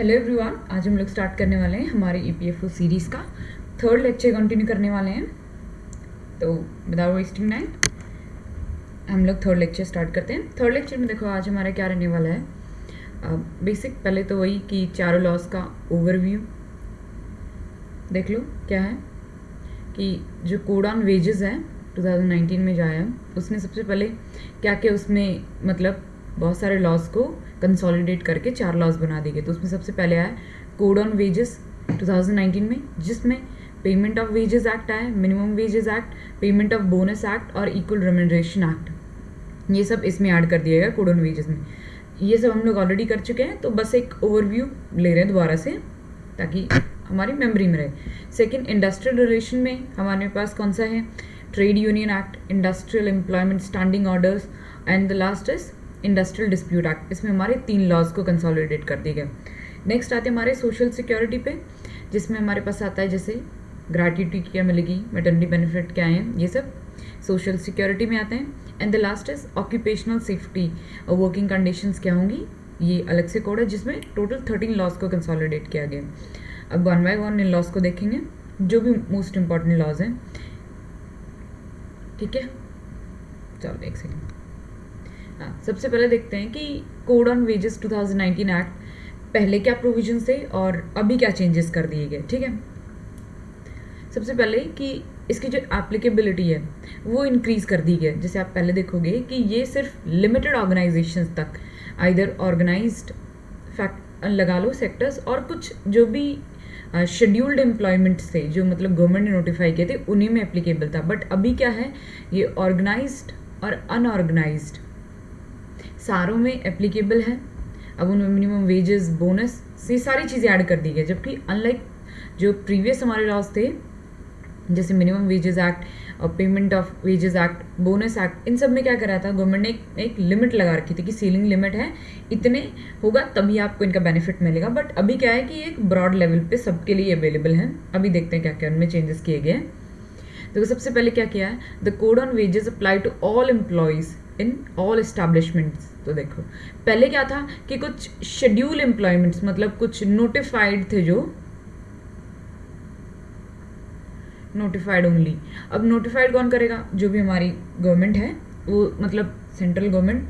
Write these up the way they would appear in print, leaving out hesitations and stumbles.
Hello everyone, आज हम लोग स्टार्ट करने वाले हैं हमारे ईपीएफओ सीरीज़ का थर्ड लेक्चर कंटिन्यू करने वाले हैं। तो विदाउट वेस्टिंग टाइम हम लोग थर्ड लेक्चर स्टार्ट करते हैं। थर्ड लेक्चर में देखो आज हमारा क्या रहने वाला है। बेसिक पहले तो वही कि चारों लॉज का ओवरव्यू देख लो। क्या है कि जो कोड ऑन वेजेस है 2019 में जो आया उसने सबसे पहले क्या क्या उसमें मतलब बहुत सारे लॉज को कंसोलिडेट करके 4 लॉज बना दिए गए। तो उसमें सबसे पहले आया कोड ऑन वेजेस 2019 में, जिसमें पेमेंट ऑफ वेजेस एक्ट आया, minimum wages act, payment of bonus act और इक्वल रेम्यूनरेशन एक्ट। ये सब इसमें ऐड कर दिया गया कोड ऑन वेजेस में। ये सब हम लोग ऑलरेडी कर चुके हैं, तो बस एक ओवरव्यू ले रहे हैं दोबारा से ताकि हमारी मेमोरी में रहे। सेकेंड, इंडस्ट्रियल रिलेशन में हमारे पास कौन सा है? Trade union act, industrial employment standing orders and the last is industrial dispute act. इसमें हमारे 3 लॉज को कंसोलिडेट कर दिए गए। नेक्स्ट आते हैं हमारे सोशल सिक्योरिटी पे, जिसमें हमारे पास आता है जैसे ग्रेट्युटी क्या मिलेगी, मैटरनिटी बेनिफिट क्या है, ये सब सोशल सिक्योरिटी में आते हैं। And the last is occupational safety और वर्किंग कंडीशंस क्या होंगी, ये अलग से कोड है जिसमें टोटल 13 लॉज को कंसोलिडेट किया गया। अब 1 बाय 1 इन लॉज को देखेंगे, जो भी मोस्ट इंपॉर्टेंट लॉज हैं। ठीक है, चलो एक सेकेंड। हाँ, सबसे पहले देखते हैं कि कोड ऑन वेजेस 2019 एक्ट पहले क्या प्रोविजन थे और अभी क्या चेंजेस कर दिए गए। ठीक है, सबसे पहले कि इसकी जो एप्लीकेबिलिटी है वो इंक्रीज़ कर दी गई। जैसे आप पहले देखोगे कि ये सिर्फ लिमिटेड ऑर्गेनाइजेशंस तक, आइदर ऑर्गेनाइज्ड फैक्ट लगा लो सेक्टर्स, और कुछ जो भी शेड्यूल्ड एम्प्लॉयमेंट्स थे जो मतलब गवर्नमेंट ने नोटिफाई किए थे उन्हीं में एप्लीकेबल था। बट अभी क्या है, ये ऑर्गेनाइज्ड और अनऑर्गेनाइज्ड सारों में एप्लीकेबल है। अब उनमें मिनिमम वेजेस, बोनस से सारी चीज़ें ऐड कर दी गई, जबकि अनलाइक जो प्रीवियस हमारे लॉज थे जैसे मिनिमम वेजेस एक्ट और payment of wages act, bonus act, इन सब में क्या करा था गवर्नमेंट ने एक लिमिट लगा रखी थी कि सीलिंग लिमिट है, इतने होगा तभी आपको इनका बेनिफिट मिलेगा। बट अभी क्या है कि एक ब्रॉड लेवल पे सबके लिए अवेलेबल है। अभी देखते हैं क्या क्या उनमें चेंजेस किए गए। तो सबसे पहले क्या किया है, the code on wages apply to all employees in all establishments. तो देखो पहले क्या था कि कुछ शेड्यूल एम्प्लॉयमेंट्स मतलब कुछ नोटिफाइड थे, जो नोटिफाइड ओनली। अब नोटिफाइड कौन करेगा? जो भी हमारी गवर्नमेंट है वो, मतलब सेंट्रल गवर्नमेंट,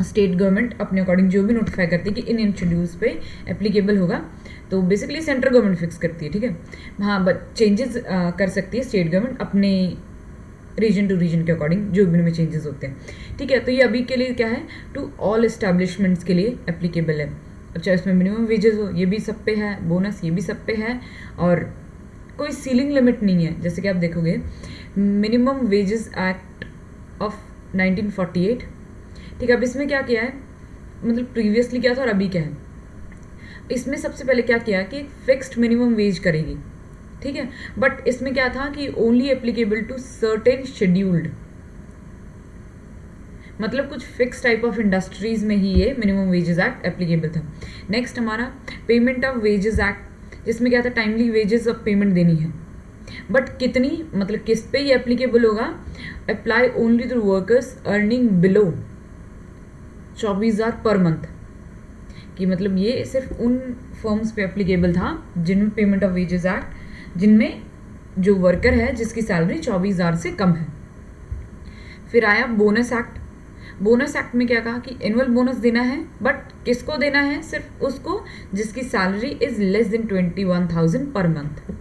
स्टेट गवर्नमेंट अपने अकॉर्डिंग जो भी नोटिफाई करती है कि इन शेड्यूल्स पे एप्लीकेबल होगा, तो बेसिकली सेंट्रल गवर्नमेंट फिक्स करती है। ठीक है, हाँ, बट चेंजेस कर सकती है स्टेट गवर्नमेंट अपने रीजन टू रीजन के अकॉर्डिंग जो भी उनमें चेंजेस होते हैं। ठीक है, तो ये अभी के लिए क्या है, टू ऑल एस्टैब्लिशमेंट्स के लिए एप्लीकेबल है। अब चाहे उसमें मिनिमम वेजेस हो, ये भी सब पे है, बोनस ये भी सब पे है, और कोई सीलिंग लिमिट नहीं है। जैसे कि आप देखोगे मिनिमम वेजेस एक्ट ऑफ 1948। ठीक है, अब इसमें क्या किया है, मतलब प्रीवियसली क्या था और अभी क्या है, इसमें सबसे पहले क्या किया कि एक फिक्स्ड मिनिमम वेज करेगी। ठीक है, बट इसमें क्या था कि only applicable to certain scheduled, मतलब कुछ फिक्स टाइप ऑफ इंडस्ट्रीज में ही ये मिनिमम वेजेस एक्ट एप्लीकेबल था। नेक्स्ट हमारा पेमेंट ऑफ वेजेस एक्ट, जिसमें क्या था टाइमली वेजेस ऑफ पेमेंट देनी है, बट कितनी, मतलब किस पे ये एप्लीकेबल होगा, apply only to workers earning below 24,000 per month, कि मतलब ये सिर्फ उन फर्म्स पे एप्लीकेबल था जिनमें पेमेंट ऑफ वेजेस एक्ट, जिनमें जो वर्कर है जिसकी सैलरी 24,000 से कम है। फिर आया बोनस एक्ट। बोनस एक्ट में क्या कहा कि एनुअल बोनस देना है, बट किसको देना है, सिर्फ उसको जिसकी salary is less than 21,000 per month.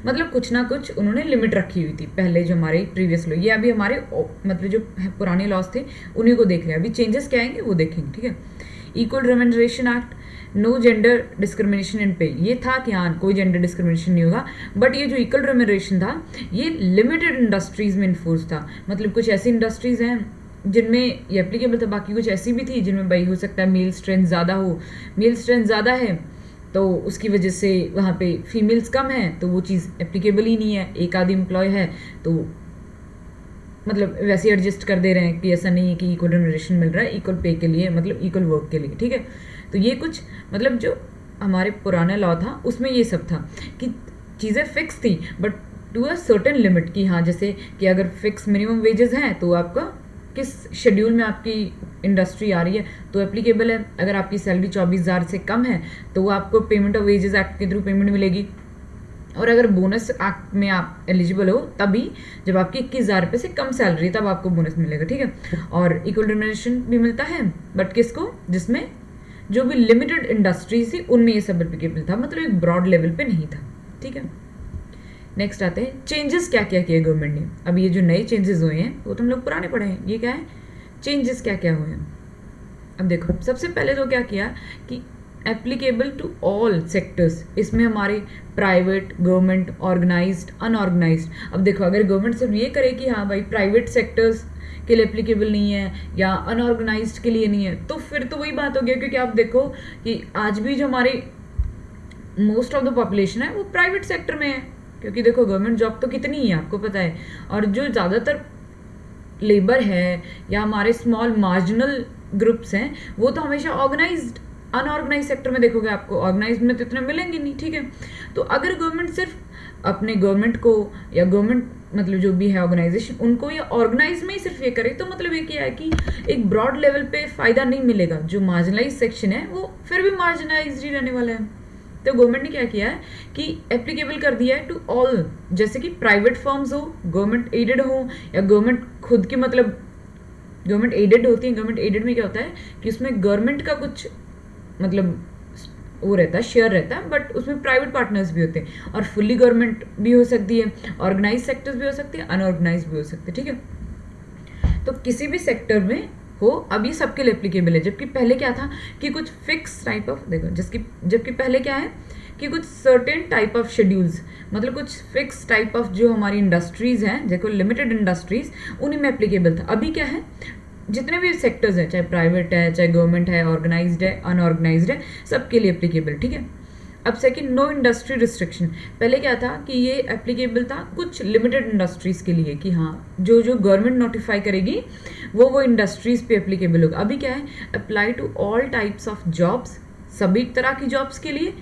मतलब कुछ ना कुछ उन्होंने लिमिट रखी हुई थी पहले जो हमारे प्रीवियस लॉ, ये अभी हमारे मतलब जो पुराने लॉज थे उन्हीं को देख रहे हैं। अभी चेंजेस क्या आएंगे वो देखेंगे। ठीक है, equal remuneration act, no gender discrimination in pay, ये था कि हाँ कोई जेंडर डिस्क्रिमिनेशन नहीं होगा। बट ये जो इक्वल रेम्यूनरेशन था ये लिमिटेड इंडस्ट्रीज में इन्फोर्स था, मतलब कुछ ऐसी इंडस्ट्रीज हैं जिनमें ये एप्लीकेबल था, बाकी कुछ ऐसी भी थी जिनमें भाई हो सकता है मेल स्ट्रेंथ ज़्यादा हो, मेल स्ट्रेंथ ज़्यादा है तो उसकी वजह से वहाँ पे फीमेल्स कम हैं तो वो चीज़ एप्लीकेबल ही नहीं है। एक आधी एम्प्लॉय है तो मतलब वैसे एडजस्ट कर दे रहे हैं कि ऐसा नहीं है कि इक्वल रेम्यूनरेशन मिल रहा है इक्वल पे के लिए, मतलब इक्वल वर्क के लिए। ठीक है, तो ये कुछ मतलब जो हमारे पुराना लॉ था उसमें ये सब था कि चीज़ें फिक्स थी but to a certain limit, कि हाँ जैसे कि अगर फिक्स मिनिमम वेजेस हैं तो आपका किस शेड्यूल में आपकी इंडस्ट्री आ रही है तो एप्लीकेबल है। अगर आपकी सैलरी 24,000 से कम है तो वो आपको पेमेंट ऑफ वेजेस एक्ट के थ्रू पेमेंट मिलेगी। और अगर बोनस एक्ट में आप एलिजिबल हो तभी जब आपकी 21,000 रुपये से कम सैलरी है तब आपको बोनस मिलेगा, ठीक है। और इक्वल रिम्यूनरेशन भी मिलता है, बट किसको, जिसमें जो भी लिमिटेड इंडस्ट्रीज थी उनमें ये सब एप्लीकेबल था, मतलब एक ब्रॉड लेवल पे नहीं था, ठीक है। नेक्स्ट आते हैं चेंजेस क्या क्या किए गवर्नमेंट ने। अब ये जो नए चेंजेस हुए हैं वो तो हम लोग पुराने पढ़े हैं, ये क्या है, चेंजेस क्या क्या हुए हैं। अब देखो सबसे पहले तो क्या किया कि एप्लीकेबल टू ऑल सेक्टर्स, इसमें हमारे प्राइवेट, गवर्नमेंट, ऑर्गेनाइज्ड, अनऑर्गेनाइज्ड। अब देखो अगर गवर्नमेंट सिर्फ ये करे कि हाँ भाई प्राइवेट सेक्टर्स के लिए एप्लीकेबल नहीं है या अनऑर्गेनाइज्ड के लिए नहीं है, तो फिर तो वही बात हो गया, क्योंकि आप देखो कि आज भी जो हमारे मोस्ट ऑफ द पॉपुलेशन है वो प्राइवेट सेक्टर में है, क्योंकि देखो गवर्नमेंट जॉब तो कितनी ही है आपको पता है। और जो ज़्यादातर लेबर है या हमारे स्मॉल मार्जिनल ग्रुप्स हैं वो तो हमेशा ऑर्गेनाइज्ड, अनऑर्गेनाइज सेक्टर में देखोगे आपको, ऑर्गेनाइज में तो इतने मिलेंगे नहीं, ठीक है। तो अगर गवर्नमेंट सिर्फ अपने गवर्नमेंट को या गवर्नमेंट मतलब जो भी है ऑर्गेनाइजेशन उनको या ऑर्गेनाइज में ही सिर्फ ये करे तो मतलब ये क्या है कि एक ब्रॉड लेवल पे फ़ायदा नहीं मिलेगा, जो मार्जिनलाइज सेक्शन है वो फिर भी मार्जिनलाइज ही रहने वाला है। तो गवर्नमेंट ने क्या किया है कि एप्लीकेबल कर दिया है टू ऑल, जैसे कि प्राइवेट फर्म्स हो, गवर्नमेंट एडेड हो या गवर्नमेंट खुद की, मतलब गवर्नमेंट एडेड होती है। गवर्नमेंट एडेड में क्या होता है कि उसमें गवर्नमेंट का कुछ मतलब वो रहता है, शेयर रहता है, बट उसमें प्राइवेट पार्टनर्स भी होते हैं। और फुल्ली गवर्नमेंट भी हो सकती है, ऑर्गेनाइज सेक्टर्स भी हो सकते हैं, अनऑर्गेनाइज भी हो सकते हैं, ठीक है। तो किसी भी सेक्टर में हो अब ये सबके लिए एप्लीकेबल है, जबकि पहले क्या था कि कुछ फिक्स टाइप ऑफ, देखो जबकि पहले क्या है कि कुछ सर्टेन टाइप ऑफ शेड्यूल्स, मतलब कुछ फिक्स टाइप ऑफ जो हमारी इंडस्ट्रीज़ हैं, देखो लिमिटेड इंडस्ट्रीज़, उन्हीं में एप्लीकेबल था। अभी क्या है, जितने भी सेक्टर्स हैं, चाहे प्राइवेट है, चाहे गवर्नमेंट है, ऑर्गेनाइज्ड है, अनऑर्गेनाइज्ड है, सबके लिए एप्लीकेबल, ठीक है। अब सेकंड, नो इंडस्ट्री रिस्ट्रिक्शन। पहले क्या था कि ये एप्लीकेबल था कुछ लिमिटेड इंडस्ट्रीज़ के लिए कि हाँ जो गवर्नमेंट नोटिफाई करेगी वो इंडस्ट्रीज़ पे एप्लीकेबल होगा। अभी क्या है, apply to all types of jobs, सभी तरह की जॉब्स के लिए,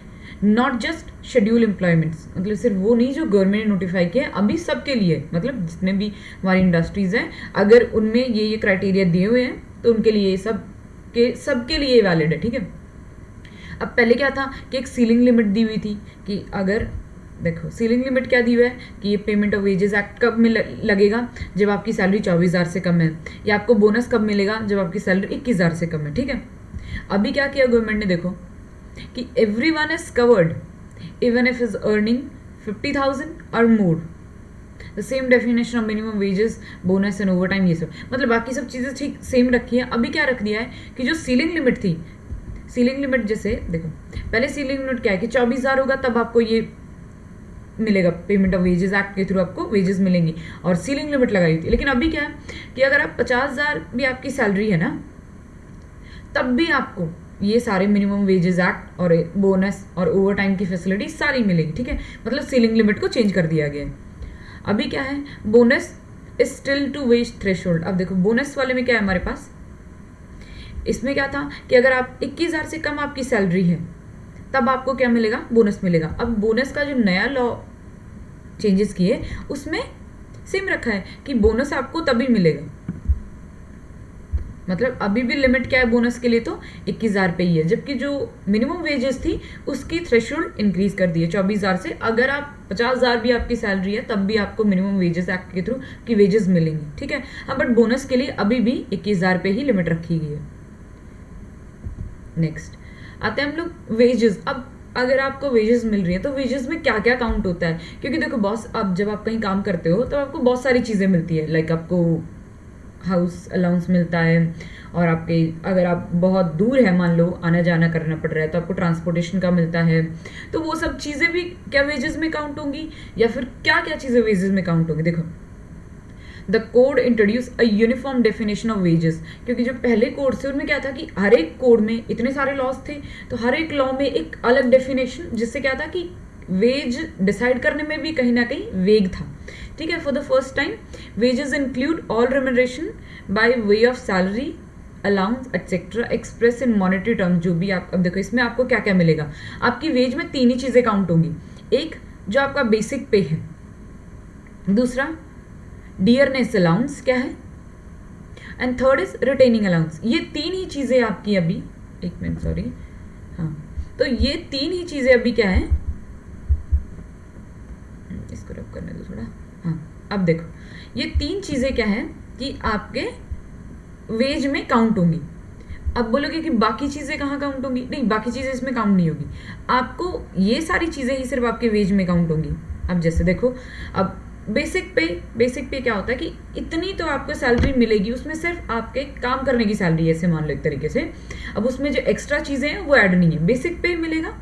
नॉट जस्ट शेड्यूल एम्प्लॉयमेंट्स, मतलब सिर्फ वो नहीं जो गवर्नमेंट ने नोटिफाई किया है, अभी सबके लिए, मतलब जितने भी हमारी इंडस्ट्रीज़ हैं अगर उनमें ये क्राइटेरिया दिए हुए हैं तो उनके लिए सबके लिए वैलिड है, ठीक है। अब पहले क्या था कि एक सीलिंग लिमिट दी हुई थी कि अगर देखो सीलिंग लिमिट क्या दी हुआ है कि ये पेमेंट ऑफ वेजेस एक्ट कब में लगेगा, जब आपकी सैलरी 24,000 से कम है, या आपको बोनस कब मिलेगा जब आपकी सैलरी 21,000 से कम है, ठीक है। अभी क्या किया गवर्नमेंट ने, देखो कि everyone is covered even if is earning 50,000 और more, the same definition of minimum wages, bonus and overtime, ये सब मतलब बाकी सब चीज़ें ठीक सेम रखी है। अभी क्या रख दिया है कि जो सीलिंग लिमिट थी, सीलिंग लिमिट जैसे देखो पहले सीलिंग लिमिट क्या है कि 24,000 होगा तब आपको ये मिलेगा, पेमेंट ऑफ वेजेस एक्ट के थ्रू आपको वेजेस मिलेंगी, और सीलिंग लिमिट लगाई थी। लेकिन अभी क्या है कि अगर आप 50,000 भी आपकी सैलरी है ना, तब भी आपको ये सारे मिनिमम वेजेस एक्ट और बोनस और ओवर टाइम की फैसिलिटी सारी मिलेगी, ठीक है। मतलब सीलिंग लिमिट को चेंज कर दिया गया है। अभी क्या है, bonus is still to wage threshold. अब देखो बोनस वाले में क्या है हमारे पास, इसमें क्या था कि अगर आप 21,000 से कम आपकी सैलरी है तब आपको क्या मिलेगा, बोनस मिलेगा। अब बोनस का जो नया लॉ चेंजेस किए उसमें सेम रखा है कि बोनस आपको तभी मिलेगा, मतलब अभी भी लिमिट क्या है बोनस के लिए, तो 21,000 पे ही है, जबकि जो मिनिमम वेजेस थी उसकी थ्रेशोल्ड इंक्रीज कर दी है 24,000 से। अगर आप 50,000 भी आपकी सैलरी है तब भी आपको मिनिमम वेजेस एक्ट के थ्रू की वेजेस मिलेंगी, ठीक है। हाँ बट बोनस के लिए अभी भी 21,000 पे ही लिमिट रखी गई है। नेक्स्ट आते हैं हम लोग वेजेस। अब अगर आपको वेजेस मिल रही है तो वेजेस में क्या क्या काउंट होता है, क्योंकि देखो बॉस, अब जब आप कहीं काम करते हो तो आपको बहुत सारी चीज़ें मिलती है, लाइक आपको हाउस अलाउंस मिलता है, और आपके अगर आप बहुत दूर है मान लो आना जाना करना पड़ रहा है तो आपको ट्रांसपोर्टेशन का मिलता है। तो वो सब चीज़ें भी क्या वेजेस में काउंट होंगी, या फिर क्या क्या चीज़ें वेजेस में काउंट होंगी। देखो the code introduce a uniform definition of wages, क्योंकि जो पहले कोड थे उनमें क्या था कि हर एक कोड में इतने सारे लॉज थे तो हर एक लॉ में एक अलग डेफिनेशन, जिससे क्या था कि वेज डिसाइड करने में भी कहीं ना कहीं वेग था, ठीक है। For the first time wages include all remuneration by way of salary, allowance etcetera express in monetary term, जो भी आप, अब देखो इसमें आपको क्या क्या मिलेगा, आपकी वेज में 3 ही चीज़ें काउंट होंगी। एक जो आपका बेसिक पे है, दूसरा डियरनेस अलाउंस क्या है, and third is retaining allowance. ये तीन ही चीज़ें आपकी अभी, एक मिनट सॉरी, हाँ, तो ये तीन ही चीज़ें अभी क्या है, इसको रब करने दो थोड़ा, हाँ, अब देखो ये तीन चीज़ें क्या है कि आपके वेज में काउंट होंगी। अब बोलोगे कि बाकी चीज़ें कहाँ काउंट होंगी, नहीं, बाकी चीज़ें इसमें काउंट नहीं होगी, आपको ये सारी चीज़ें ही सिर्फ आपके वेज में काउंट होंगी। अब जैसे देखो, अब बेसिक पे क्या होता है कि इतनी तो आपको सैलरी मिलेगी, उसमें सिर्फ आपके काम करने की सैलरी है, ऐसे मान लो एक तरीके से। अब उसमें जो एक्स्ट्रा चीज़ें हैं वो ऐड नहीं है, बेसिक पे मिलेगा।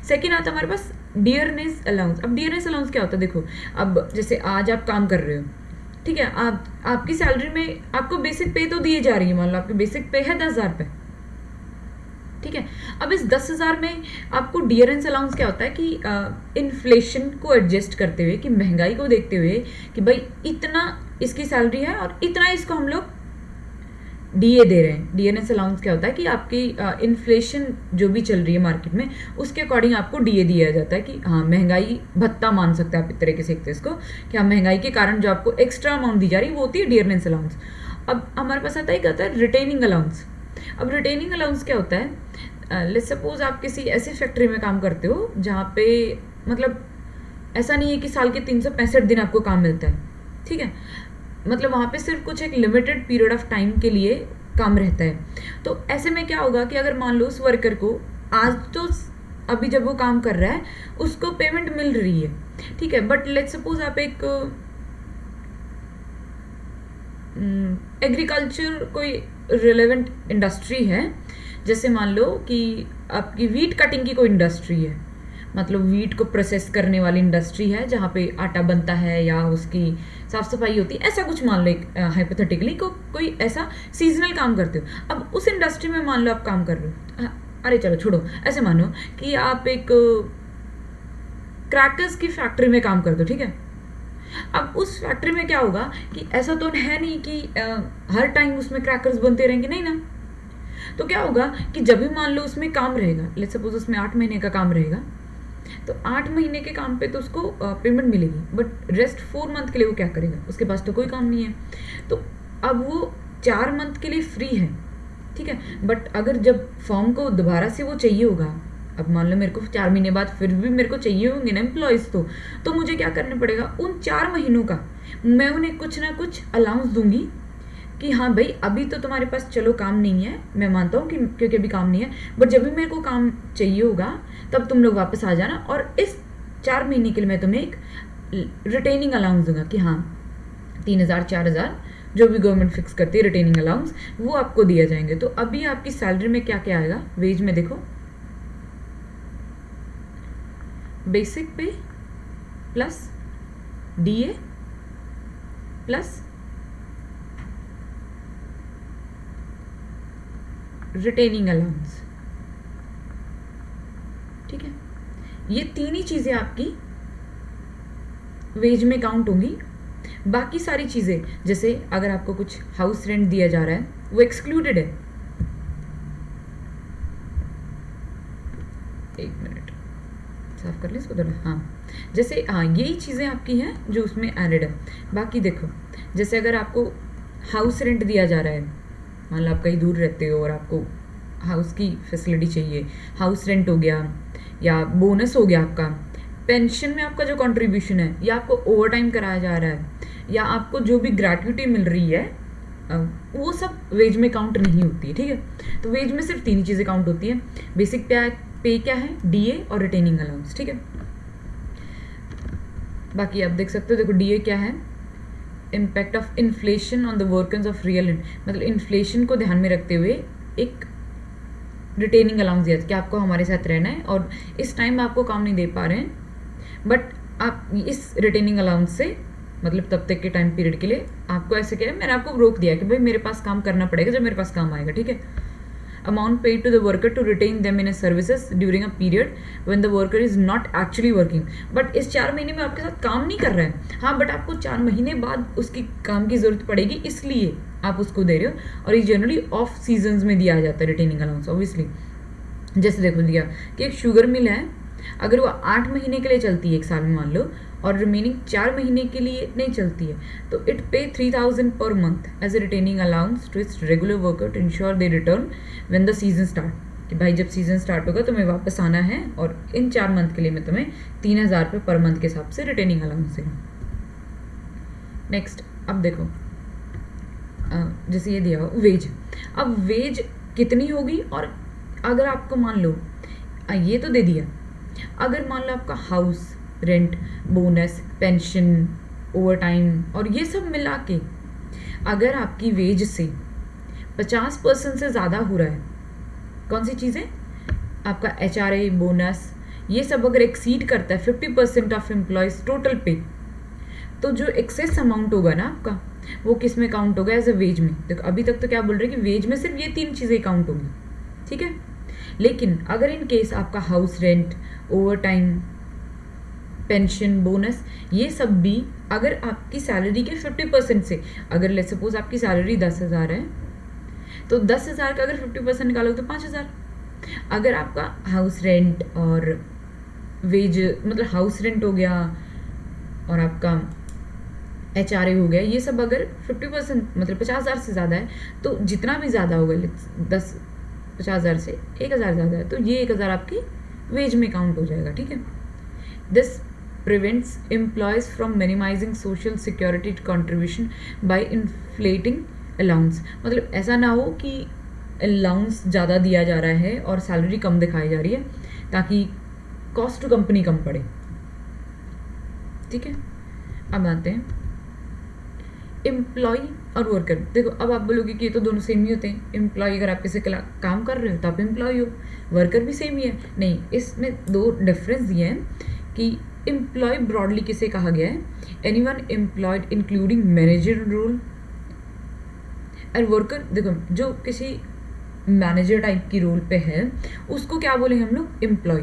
सेकेंड आता है हमारे पास डियरनेस अलाउंस। अब डियरनेस अलाउंस क्या होता है, देखो अब जैसे आज आप काम कर रहे हो, ठीक है, आपकी सैलरी में आपको बेसिक पे तो दिए जा रही है, मान लो आपकी बेसिक पे है 10,000 रुपये, ठीक है। अब इस 10,000 में आपको डियरेंस अलाउंस क्या होता है कि इन्फ्लेशन को एडजस्ट करते हुए, कि महंगाई को देखते हुए कि भाई इतना इसकी सैलरी है और इतना इसको हम लोग डीए दे रहे हैं। डियरेंस अलाउंस क्या होता है कि आपकी इन्फ्लेशन जो भी चल रही है मार्केट में, उसके अकॉर्डिंग आपको डीए दिया जाता है कि हाँ, महंगाई भत्ता मान सकते हैं आप एक तरीके से इसको, कि हाँ, महंगाई के कारण जो आपको एक्स्ट्रा अमाउंट दी जा रही है वो होती है डियरेंस अलाउंस। अब हमारे पास आता है क्या होता है, रिटेनिंग अलाउंस। अब रिटेनिंग अलाउंस क्या होता है, लेट्स सपोज आप किसी ऐसी फैक्ट्री में काम करते हो जहाँ पे मतलब ऐसा नहीं है कि साल के 365 दिन आपको काम मिलता है, ठीक है, मतलब वहाँ पे सिर्फ कुछ एक लिमिटेड पीरियड ऑफ टाइम के लिए काम रहता है। तो ऐसे में क्या होगा कि अगर मान लो उस वर्कर को आज तो अभी जब वो काम कर रहा है उसको पेमेंट मिल रही है, ठीक है, बट लेट्स सपोज आप एक एग्रीकल्चर कोई रिलेवेंट इंडस्ट्री है, जैसे मान लो कि आपकी वीट कटिंग की कोई इंडस्ट्री है, मतलब वीट को प्रोसेस करने वाली इंडस्ट्री है जहाँ पे आटा बनता है या उसकी साफ सफाई होती है, ऐसा कुछ मान लो, एक हाइपोथेटिकली कोई ऐसा सीजनल काम करते हो। अब उस इंडस्ट्री में मान लो आप काम कर रहे हो, अरे चलो छोड़ो, ऐसे मानो कि आप एक क्रैकर्स की फैक्ट्री में काम करते हो, ठीक है। अब उस फैक्ट्री में क्या होगा कि ऐसा तो है नहीं कि हर टाइम उसमें क्रैकर्स बनते रहेंगे, नहीं ना। तो क्या होगा कि जब भी मान लो उसमें काम रहेगा, लेट्स सपोज उसमें 8 महीने का काम रहेगा, तो 8 महीने के काम पे तो उसको पेमेंट मिलेगी, बट रेस्ट 4 मंथ के लिए वो क्या करेगा, उसके पास तो कोई काम नहीं है, तो अब वो 4 मंथ के लिए फ्री है, ठीक है। बट अगर जब फॉर्म को दोबारा से वो चाहिए होगा, अब मान लो मेरे को 4 महीने बाद फिर भी मेरे को चाहिए होंगे ना एम्प्लॉयज़, तो मुझे क्या करना पड़ेगा, उन 4 महीनों का मैं उन्हें कुछ ना कुछ अलाउंस दूंगी कि हाँ भाई अभी तो तुम्हारे पास चलो काम नहीं है, मैं मानता हूँ कि क्योंकि अभी काम नहीं है, बट जब भी मेरे को काम चाहिए होगा तब तुम लोग वापस आ जाना, और इस 4 महीने के लिए मैं तुम्हें एक रिटेनिंग अलाउंस दूंगा कि हाँ 3,000 4,000 जो भी गवर्नमेंट फिक्स करती है रिटेनिंग अलाउंस, वो आपको दिया जाएंगे। तो अभी आपकी सैलरी में क्या क्या आएगा, वेज में देखो बेसिक पे plus DA plus retaining allowance, ठीक है। ये तीन ही चीज़ें आपकी वेज में काउंट होंगी। बाकी सारी चीज़ें, जैसे अगर आपको कुछ हाउस रेंट दिया जा रहा है वो एक्सक्लूडेड है। एक मिनट साफ कर लें इसको थोड़ा, हाँ, जैसे हाँ यही चीज़ें आपकी हैं जो उसमें एडेड है। बाकी देखो, जैसे अगर आपको हाउस रेंट दिया जा रहा है, मान लो आप कहीं दूर रहते हो और आपको हाउस की फैसिलिटी चाहिए, हाउस रेंट हो गया या बोनस हो गया, आपका पेंशन में आपका जो कंट्रीब्यूशन है, या आपको ओवर टाइम कराया जा रहा है, या आपको जो भी ग्रेट्युटी मिल रही है, वो सब वेज में काउंट नहीं होती है, ठीक है। तो वेज में सिर्फ तीन ही चीज़ें काउंट होती है, बेसिक पे क्या है, डीए और रिटेनिंग अलाउंस, ठीक है। बाकी आप देख सकते हो, देखो डीए क्या है, impact of inflation on the workers of real, मतलब इन्फ्लेशन को ध्यान में रखते हुए एक रिटेनिंग अलाउंस दिया कि आपको हमारे साथ रहना है और इस टाइम आपको काम नहीं दे पा रहे हैं, बट आप इस रिटेनिंग अलाउंस से मतलब तब तक के टाइम पीरियड के लिए आपको ऐसे क्या है, मैंने आपको रोक दिया कि भाई मेरे पास काम करना पड़ेगा जब मेरे पास काम आएगा, ठीक है। Amount paid to the worker to retain them in a services during a period when the worker is not actually working, but इस 4 महीने में आपके साथ काम नहीं कर रहा है, हाँ, बट आपको 4 महीने बाद उसकी काम की ज़रूरत पड़ेगी, इसलिए आप उसको दे रहे हो, और ये जनरली ऑफ सीजन्स में दिया जाता है रिटेनिंग अलाउंस, ऑब्वियसली। जैसे देखो दिया कि एक शुगर मिल है, अगर वो 8 महीने के लिए चलती है एक साल में मान लो, और रिमेनिंग 4 महीने के लिए नहीं चलती है, तो it pay 3000 per month as a retaining allowance to its regular worker to ensure they return when the season start, कि भाई जब सीजन स्टार्ट होगा तुम्हें वापस आना है और इन 4 मंथ के लिए मैं तुम्हें 3000 रुपये पर मंथ के हिसाब से रिटेनिंग अलाउंस दे रहा हूँ। नेक्स्ट अब देखो, जैसे ये दिया हुआ वेज, अब वेज कितनी होगी, और अगर आपको मान लो ये तो दे दिया, अगर मान लो आपका house rent, bonus, pension, over time और ये सब मिला के अगर आपकी वेज से 50% से ज़्यादा हो रहा है, कौन सी चीज़ें, आपका HRA, बोनस, ये सब अगर एक्सीड करता है 50% ऑफ एम्प्लॉयज़ टोटल पे, तो जो एक्सेस अमाउंट होगा ना आपका, वो किस में काउंट होगा, एज ए वेज में। देखो अभी तक तो क्या बोल रहे हैं कि वेज में सिर्फ ये 3 चीज़ें काउंट होंगी, ठीक है। लेकिन अगर इन केस आपका house rent, over time, pension, bonus, ये सब भी अगर आपकी सैलरी के 50% से, अगर लेट्स सपोज आपकी सैलरी 10,000 है, तो 10,000 का अगर 50% निकालोगे तो 5,000। अगर आपका हाउस रेंट और वेज, मतलब हाउस रेंट हो गया और आपका HRA हो गया, ये सब अगर 50% मतलब 50,000 से ज़्यादा है, तो जितना भी ज़्यादा होगा 50,000 से 1,000 ज़्यादा है, तो ये 1,000 आपकी वेज में काउंट हो जाएगा, ठीक है। This prevents employees from minimising social security contribution by inflating allowance, मतलब ऐसा ना हो कि अलाउंस ज़्यादा दिया जा रहा है और सैलरी कम दिखाई जा रही है, ताकि कॉस्ट टू कंपनी कम पड़े, ठीक है। अब आते हैं एम्प्लॉय और वर्कर। देखो अब आप बोलोगे कि ये तो दोनों सेम ही होते हैं, एम्प्लॉय अगर आप किसी काम कर रहे हो तो आप एम्प्लॉय हो, वर्कर भी सेम ही है, नहीं, इसमें 2 डिफरेंस दिए हैं कि एम्प्लॉय ब्रॉडली किसे कहा गया है, anyone employed including manager role, और वर्कर देखो जो किसी मैनेजर टाइप की रोल पे है उसको क्या बोलेंगे हम लोग, एम्प्लॉय।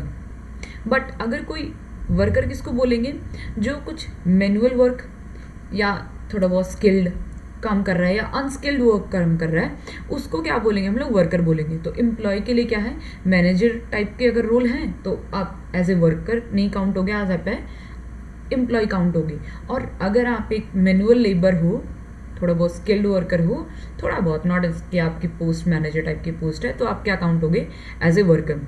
बट अगर कोई वर्कर किसको बोलेंगे, जो कुछ मैनुअल वर्क या थोड़ा बहुत स्किल्ड काम कर रहा है या अनस्किल्ड वर्क काम कर रहा है, उसको क्या बोलेंगे हम लोग, वर्कर बोलेंगे। तो एम्प्लॉय के लिए क्या है, मैनेजर टाइप के अगर रोल हैं तो आप एज ए वर्कर नहीं काउंट होगे, एज आप एम्प्लॉय काउंट होगी। और अगर आप एक मैनुअल लेबर हो, थोड़ा बहुत स्किल्ड वर्कर हो, थोड़ा बहुत, नॉट कि आपकी पोस्ट मैनेजर टाइप की पोस्ट है, तो आप क्या काउंट होगे, एज ए वर्कर।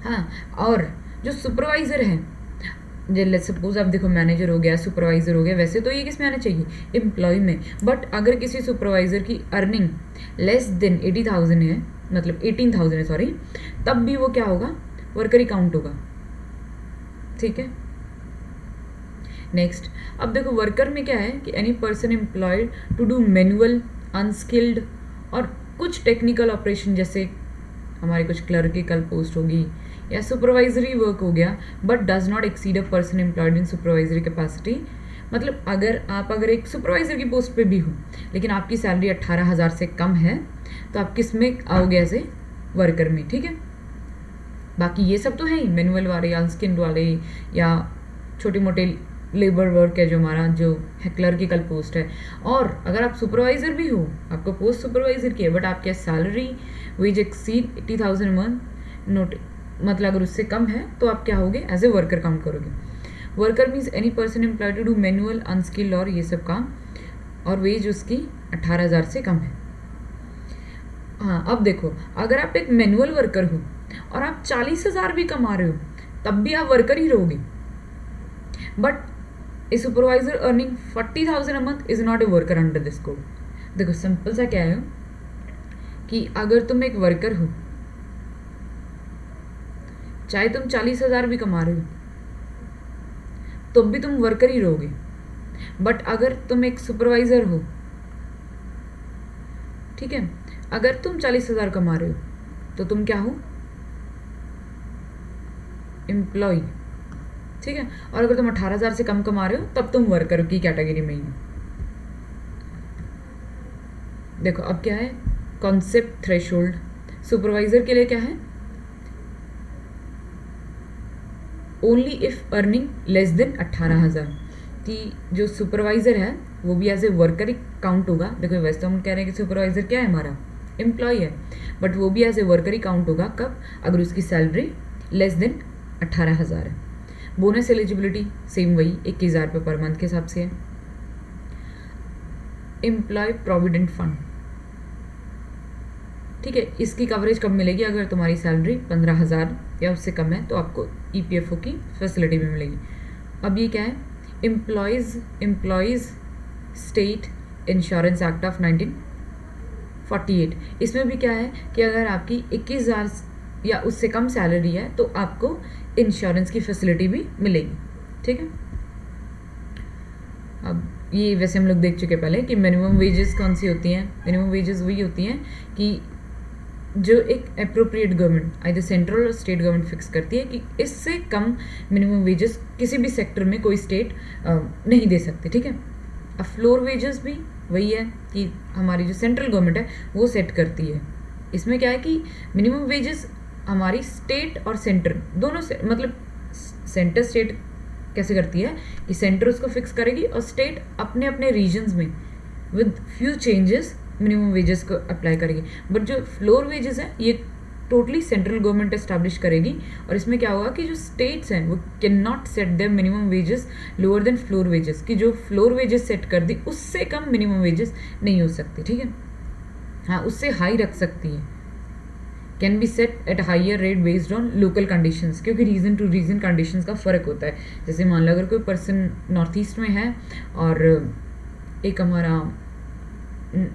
हाँ, और जो सुपरवाइज़र है, जो लेट्स सपोज आप देखो मैनेजर हो गया, सुपरवाइज़र हो गया, वैसे तो ये किस में आना चाहिए, एम्प्लॉय में। बट अगर किसी सुपरवाइज़र की अर्निंग लेस देन 80,000 है, मतलब 18,000 है सॉरी, तब भी वो क्या होगा, वर्कर ही काउंट होगा, ठीक है। नेक्स्ट अब देखो वर्कर में क्या है कि any person employed to do manual, unskilled और कुछ टेक्निकल ऑपरेशन, जैसे हमारी कुछ क्लर्किकल पोस्ट होगी या सुपरवाइजरी वर्क हो गया, but does not exceed a person employed in supervisory capacity. मतलब अगर एक सुपरवाइजर की पोस्ट पे भी हो लेकिन आपकी सैलरी 18,000 से कम है, तो आप किस में आओगे, ऐसे वर्कर में, ठीक है। बाकी ये सब तो है ही, मैनुअल वाले, अनस्किल्ड वाले या छोटे मोटे लेबर वर्क है जो हमारा जो है क्लर्किकल पोस्ट है। और अगर आप सुपरवाइज़र भी हो, आपको पोस्ट सुपरवाइज़र की है, बट आपकी salary wage exceed 80,000 month note, मतलब अगर उससे कम है तो आप क्या होगे, एज ए वर्कर काउंट करोगे। Worker means any person employed to do manual, unskilled और ये सब काम, और वेज उसकी 18,000 से कम है। हाँ अब देखो, अगर आप एक मैनुअल वर्कर हो और आप 40,000 भी कमा रहे हो, तब भी आप वर्कर ही रहोगे। But A supervisor earning 40,000 a month is not a worker under this code. देखो सिंपल सा क्या है कि अगर तुम एक वर्कर हो, चाहे तुम 40,000 भी कमा रहे हो, तो भी तुम वर्कर ही रहोगे। बट अगर तुम एक सुपरवाइजर हो, ठीक है, अगर तुम 40,000 कमा रहे हो तो तुम क्या हो, एम्प्लॉय, ठीक है। और अगर तुम 18,000 से कम कमा रहे हो तब तुम वर्कर की कैटेगरी में ही हो। देखो अब क्या है, कॉन्सेप्ट थ्रेशोल्ड। सुपरवाइजर के लिए क्या है, only if earning less than 18,000, कि जो सुपरवाइजर है वो भी एज ए वर्कर ही काउंट होगा। देखो वैसे तो हम कह रहे हैं कि सुपरवाइजर क्या है, हमारा एम्प्लॉय है, बट वो भी एज ए वर्कर ही काउंट होगा। कब, अगर उसकी सैलरी लेस देन 18,000 है। बोनस एलिजिबिलिटी सेम वही 21,000 रुपये पर मंथ के हिसाब से है। एम्प्लॉय प्रोविडेंट फंड, ठीक है, इसकी कवरेज कब मिलेगी? अगर तुम्हारी सैलरी 15,000 या उससे कम है तो आपको ईपीएफओ की फैसिलिटी भी मिलेगी। अब ये क्या है? Employees state insurance act of 1948। इसमें भी क्या है कि अगर आपकी 21,000 या उससे कम सैलरी है तो आपको इंश्योरेंस की फैसिलिटी भी मिलेगी, ठीक है। अब ये वैसे हम लोग देख चुके पहले कि मिनिमम वेजेस कौन सी होती हैं। मिनिमम वेजेस वही होती हैं कि जो एक अप्रोप्रिएट गवर्नमेंट आइदर सेंट्रल और स्टेट गवर्नमेंट फिक्स करती है कि इससे कम मिनिमम वेजेस किसी भी सेक्टर में कोई स्टेट नहीं दे सकती, ठीक है। अब फ्लोर वेजेस भी वही है कि हमारी जो सेंट्रल गवर्नमेंट है वो सेट करती है। इसमें क्या है कि मिनिमम वेजेस हमारी स्टेट और सेंटर दोनों से, मतलब सेंटर स्टेट कैसे करती है कि सेंटर उसको फिक्स करेगी और स्टेट अपने अपने रीजन्स में with few changes minimum wages को अप्लाई करेगी। बट जो फ्लोर वेजेस है ये टोटली सेंट्रल गवर्नमेंट एस्टैब्लिश करेगी। और इसमें क्या होगा कि जो स्टेट्स हैं वो can not set their minimum wages lower than floor wages, कि जो फ्लोर वेजेस सेट कर दी उससे कम मिनिमम वेजेस नहीं हो सकती, ठीक है। हाँ, उससे हाई रख सकती है, can be set at higher rate based on local conditions, क्योंकि रीजन टू रीजन कंडीशंस का फ़र्क होता है। जैसे मान लो अगर कोई पर्सन नॉर्थ ईस्ट में है और एक हमारा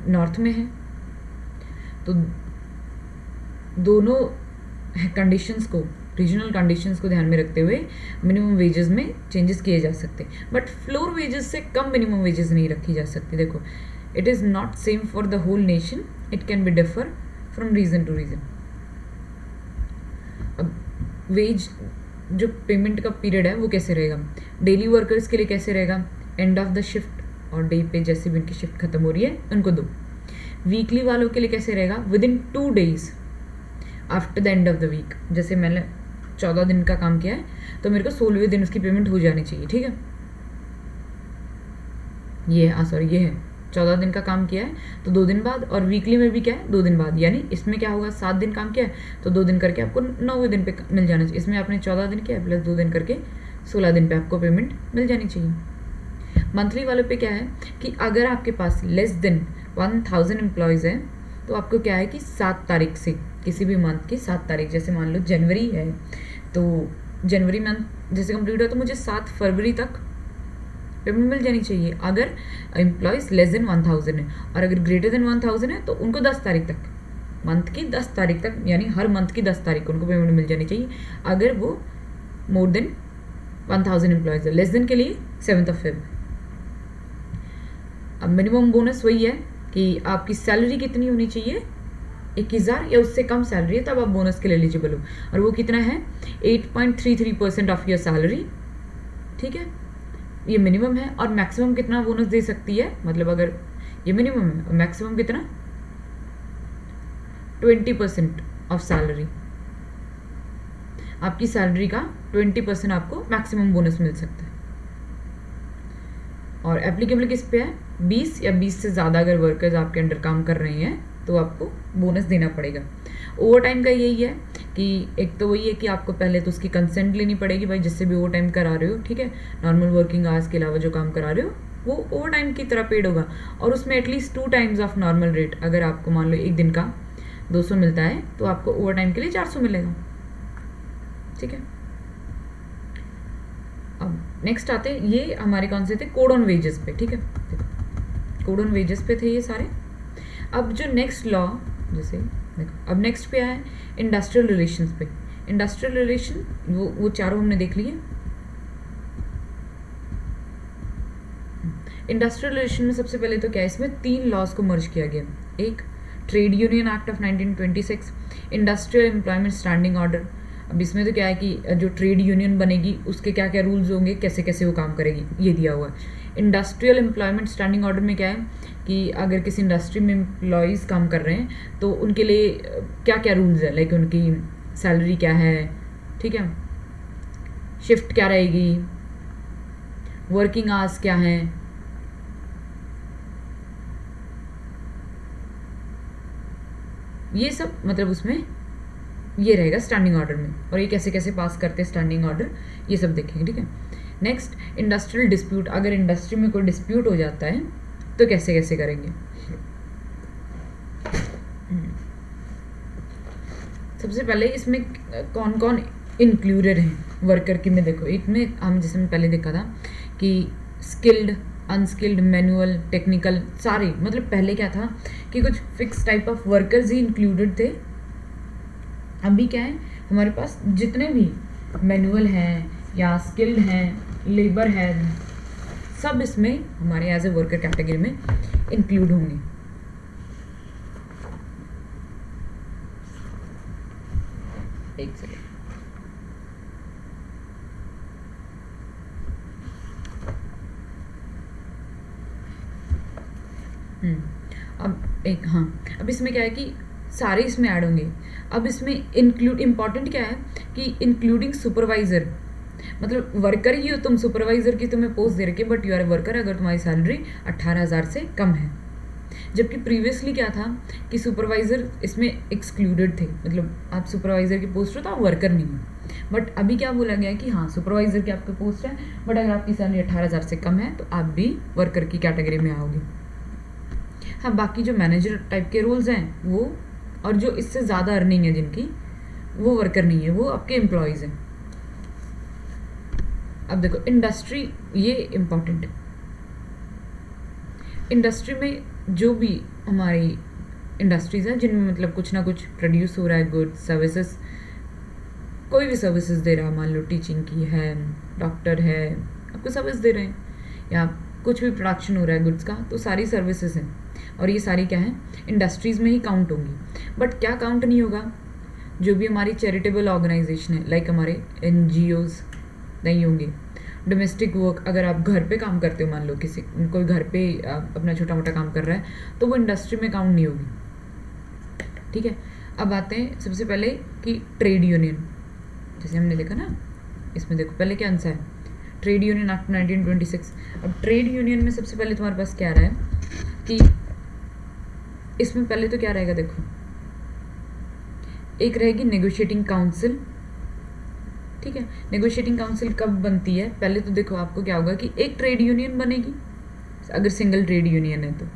नॉर्थ में है तो दोनों कंडीशंस को, रीजनल कंडीशंस को ध्यान में रखते हुए मिनिमम वेजेस में चेंजेस किए जा सकते हैं। बट फ्लोर वेजेस से कम मिनिमम वेजेस नहीं रखी जा सकती। देखो, it is not same for the whole nation, it can be differ from region to region. अब वेज जो पेमेंट का पीरियड है वो कैसे रहेगा? डेली वर्कर्स के लिए कैसे रहेगा? एंड ऑफ द शिफ्ट और डे पे जैसे भी उनकी शिफ्ट खत्म हो रही है उनको दो। वीकली वालों के लिए कैसे रहेगा? Within 2 days after the end of the week. जैसे मैंने 14 दिन का काम किया है तो मेरे को 16वें दिन उसकी पेमेंट हो जानी चाहिए, ठीक है। ये है 14 दिन का काम किया है तो 2 दिन बाद, और वीकली में भी क्या है 2 दिन बाद, यानी इसमें क्या होगा 7 दिन काम किया है तो 2 दिन करके आपको 9वें दिन पे मिल जाना चाहिए। इसमें आपने 14 दिन किया है प्लस 2 दिन करके 16 दिन पे आपको पेमेंट मिल जानी चाहिए। मंथली वालों पे क्या है कि अगर आपके पास लेस देन 1000 एम्प्लॉयज़ हैं तो आपको क्या है कि 7 तारीख से, किसी भी मंथ की 7 तारीख, जैसे मान लो जनवरी है तो जनवरी मंथ जैसे कंप्लीट हो तो मुझे 7 फरवरी तक पेमेंट मिल जानी चाहिए अगर एम्प्लॉयज़ लेस देन 1000 है। और अगर ग्रेटर देन 1000 है तो उनको 10 तारीख तक, मंथ की 10 तारीख तक, यानी हर मंथ की 10 तारीख को उनको पेमेंट मिल जानी चाहिए। अगर वो मोर देन 1000 एम्प्लॉयज़ है, लेस देन के लिए 7 February। अब मिनिमम बोनस वही है कि आपकी सैलरी कितनी होनी चाहिए, 21,000 या उससे कम सैलरी है तब आप बोनस के लिए एलिजिबल हो। और वो कितना है? 8.33% ऑफ योर सैलरी, ठीक है। ये मिनिमम है। और मैक्सिमम कितना बोनस दे सकती है, मतलब अगर ये मिनिमम है और मैक्सिमम कितना, 20% ऑफ सैलरी। आपकी सैलरी का 20% आपको मैक्सिमम बोनस मिल सकता है। और एप्लीकेबल किस पे है? 20 या 20 से ज़्यादा अगर वर्कर्स आपके अंडर काम कर रहे हैं तो आपको बोनस देना पड़ेगा। ओवर टाइम का यही है कि एक तो वही है कि आपको पहले तो उसकी कंसेंट लेनी पड़ेगी भाई, जिससे भी ओवर टाइम करा रहे हो, ठीक है। नॉर्मल वर्किंग आवर्स के अलावा जो काम करा रहे हो वो ओवर टाइम की तरह पेड होगा। और उसमें at least 2 times of normal rate, अगर आपको मान लो एक दिन का 200 मिलता है तो आपको ओवर टाइम के लिए 400 मिलेगा, ठीक है। अब नेक्स्ट आते हैं, ये हमारे कौन से थे? कोड ऑन वेजेस पे, ठीक है। कोड ऑन वेजेस पे थे ये सारे। अब जो नेक्स्ट लॉ, जैसे देखो अब नेक्स्ट पे है इंडस्ट्रियल रिलेशंस पे। इंडस्ट्रियल रिलेशन वो चारों हमने देख लिए। इंडस्ट्रियल रिलेशन में सबसे पहले तो क्या है, इसमें 3 लॉज को मर्ज किया गया। एक trade union act of 1926, industrial employment standing order. अब इसमें तो क्या है कि जो ट्रेड यूनियन बनेगी उसके क्या क्या रूल्स होंगे, कैसे कैसे वो काम करेगी, ये दिया हुआ है। इंडस्ट्रियल एम्प्लॉयमेंट स्टैंडिंग ऑर्डर में क्या है कि अगर किसी इंडस्ट्री में एम्प्लॉयज़ काम कर रहे हैं तो उनके लिए क्या क्या रूल्स है, लाइक उनकी सैलरी क्या है, ठीक है, शिफ्ट क्या रहेगी, वर्किंग आवर्स क्या हैं, ये सब मतलब उसमें ये रहेगा स्टैंडिंग ऑर्डर में, और ये कैसे कैसे पास करते हैं स्टैंडिंग ऑर्डर, ये सब देखेंगे, ठीक है। नेक्स्ट इंडस्ट्रियल डिस्प्यूट, अगर इंडस्ट्री में कोई डिस्प्यूट हो जाता है तो कैसे कैसे करेंगे। सबसे पहले इसमें कौन कौन इंक्लूडेड हैं वर्कर की में देखो, इसमें हम जैसे मैं पहले देखा था कि स्किल्ड, अनस्किल्ड, मैनुअल, टेक्निकल, सारे, मतलब पहले क्या था कि कुछ fix type of workers he included थे। अभी क्या है, हमारे पास जितने भी मैनुअल हैं या स्किल्ड हैं, लेबर है, सब इसमें हमारे एज ए वर्कर कैटेगरी में इंक्लूड होंगे। एक सेकेंड, अब इसमें क्या है कि सारे इसमें ऐड होंगे। अब इसमें इंक्लूड इम्पॉर्टेंट क्या है कि इंक्लूडिंग सुपरवाइज़र, मतलब वर्कर ही हो तुम, सुपरवाइज़र की तुम्हें पोस्ट दे रखी है but you are a worker, अगर तुम्हारी सैलरी 18,000 से कम है। जबकि प्रीवियसली क्या था कि सुपरवाइज़र इसमें एक्सक्लूडेड थे, मतलब आप सुपरवाइज़र की पोस्ट हो तो आप वर्कर नहीं हो। बट अभी क्या बोला गया है कि हाँ सुपरवाइज़र की आपकी पोस्ट है, बट अगर आपकी सैलरी 18,000 से कम है तो आप भी वर्कर की कैटेगरी में आओगे। हाँ, बाकी जो मैनेजर टाइप के रोल्स हैं वो, और जो इससे ज़्यादा अर्निंग है जिनकी, वो वर्कर नहीं है, वो आपके एम्प्लॉयज़ हैं। अब देखो इंडस्ट्री, ये इम्पॉर्टेंट है। इंडस्ट्री में जो भी हमारी इंडस्ट्रीज़ हैं जिनमें मतलब कुछ ना कुछ प्रोड्यूस हो रहा है, गुड्स, सर्विसेज, कोई भी सर्विसेज दे रहा है, मान लो टीचिंग की है, डॉक्टर है, आपको सर्विस दे रहे हैं, या कुछ भी प्रोडक्शन हो रहा है गुड्स का, तो सारी सर्विसेज हैं, और ये सारी क्या है इंडस्ट्रीज़ में ही काउंट होंगी। बट क्या काउंट नहीं होगा, जो भी हमारी चैरिटेबल ऑर्गेनाइजेशन है, लाइक हमारे NGOs नहीं होंगे। डोमेस्टिक वर्क, अगर आप घर पे काम करते हो, मान लो किसी कोई घर पे अपना छोटा मोटा काम कर रहा है, तो वो इंडस्ट्री में काउंट नहीं होगी, ठीक है। अब आते हैं सबसे पहले कि ट्रेड यूनियन, जैसे हमने देखा ना, इसमें देखो पहले क्या आंसर है, ट्रेड यूनियन एक्ट 1926। अब ट्रेड यूनियन में सबसे पहले तुम्हारे पास क्या रहा है कि इसमें पहले तो क्या रहेगा, देखो एक रहेगी नेगोशिएटिंग काउंसिल, ठीक है। नेगोशिएटिंग काउंसिल कब बनती है, पहले तो देखो आपको क्या होगा कि एक ट्रेड यूनियन बनेगी, अगर सिंगल ट्रेड यूनियन है तो।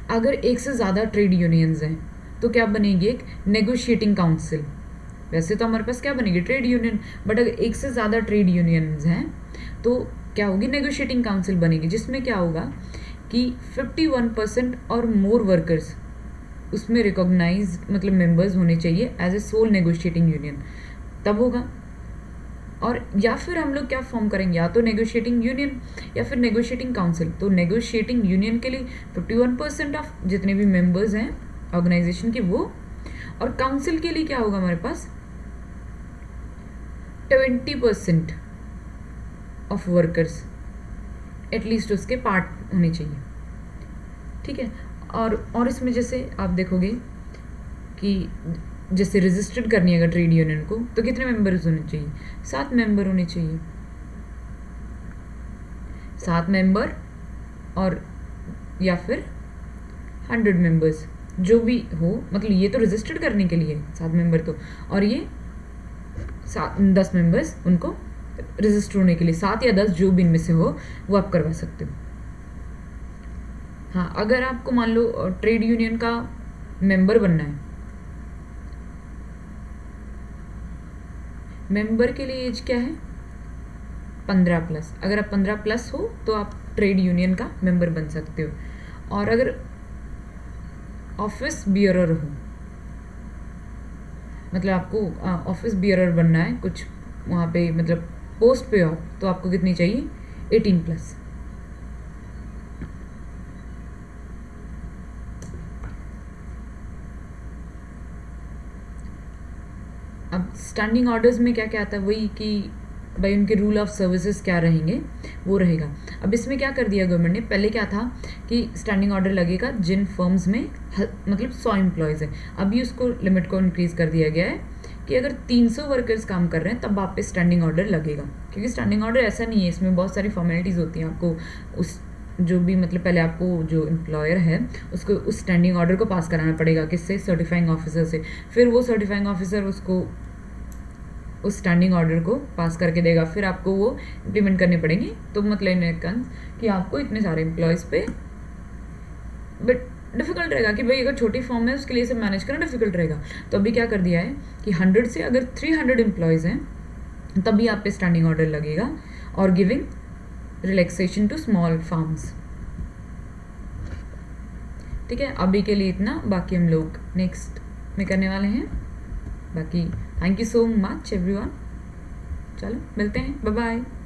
अगर एक से ज़्यादा ट्रेड यूनियंस हैं तो क्या बनेगी, एक नेगोशिएटिंग काउंसिल। वैसे तो हमारे पास क्या बनेगी, ट्रेड यूनियन, बट अगर एक से ज़्यादा ट्रेड यूनियंस हैं तो क्या होगी, नेगोशिएटिंग काउंसिल बनेगी, जिसमें क्या होगा कि 51% और मोर वर्कर्स उसमें रिकॉग्नाइज, मतलब मेंबर्स होने चाहिए as a sole negotiating union, तब होगा। और या फिर हम लोग क्या फॉर्म करेंगे, या तो नेगोशिएटिंग यूनियन या फिर नेगोशिएटिंग काउंसिल। तो नेगोशिएटिंग यूनियन के लिए 51% ऑफ जितने भी मेंबर्स हैं ऑर्गेनाइजेशन के वो, और काउंसिल के लिए क्या होगा हमारे पास 20% ऑफ वर्कर्स एटलीस्ट उसके पार्ट होने चाहिए, ठीक है। और इसमें जैसे आप देखोगे कि जैसे रजिस्टर्ड करनी है अगर ट्रेड यूनियन को, तो कितने मेंबर्स होने चाहिए, 7 मेंबर होने चाहिए, 7 मेंबर, और या फिर 100 मेंबर्स, जो भी हो, मतलब ये तो रजिस्टर्ड करने के लिए 7 मेंबर तो, और ये 10 मेंबर्स उनको रजिस्टर होने के लिए, 7 या 10 जो भी इनमें से हो वो आप करवा सकते हो। हाँ, अगर आपको मान लो ट्रेड यूनियन का मेंबर बनना है, मेंबर के लिए एज क्या है 15+, अगर आप 15+ हो तो आप ट्रेड यूनियन का मेंबर बन सकते हो। और अगर ऑफिस बियरर हो, मतलब आपको ऑफिस बियरर बनना है कुछ वहाँ पे, मतलब पोस्ट पे हो, तो आपको कितनी चाहिए 18+। अब स्टैंडिंग ऑर्डर्स में क्या क्या आता है, वही कि भाई उनके रूल ऑफ सर्विसेज क्या रहेंगे वो रहेगा। अब इसमें क्या कर दिया गवर्नमेंट ने, पहले क्या था कि स्टैंडिंग ऑर्डर लगेगा जिन फर्म्स में मतलब 100 एम्प्लॉयज़ हैं, अभी उसको लिमिट को इंक्रीज़ कर दिया गया है कि अगर 300 वर्कर्स काम कर रहे हैं तब आप पे स्टैंडिंग ऑर्डर लगेगा। क्योंकि स्टैंडिंग ऑर्डर ऐसा नहीं है, इसमें बहुत सारी फॉर्मेलिटीज़ होती हैं, आपको उस जो भी मतलब पहले आपको जो एम्प्लॉयर है उसको उस स्टैंडिंग ऑर्डर को पास कराना पड़ेगा, किससे, सर्टिफाइंग ऑफिसर से। फिर वो सर्टिफाइंग ऑफिसर उसको उस स्टैंडिंग ऑर्डर को पास करके देगा, फिर आपको वो इम्प्लीमेंट करने पड़ेंगे। तो मतलब इन कि आपको इतने सारे एम्प्लॉयज़ पे बट डिफ़िकल्ट रहेगा कि भाई अगर छोटी फॉर्म है उसके लिए सब मैनेज करना डिफ़िकल्ट रहेगा। तो अभी क्या कर दिया है कि 100 से अगर 300 एम्प्लॉयज़ हैं तभी आप पे स्टैंडिंग ऑर्डर लगेगा, और giving relaxation to small firms. ठीक है, अभी के लिए इतना, बाकी हम लोग नेक्स्ट में करने वाले हैं। बाकी thank you so much everyone, चलो मिलते हैं, बाय बाय।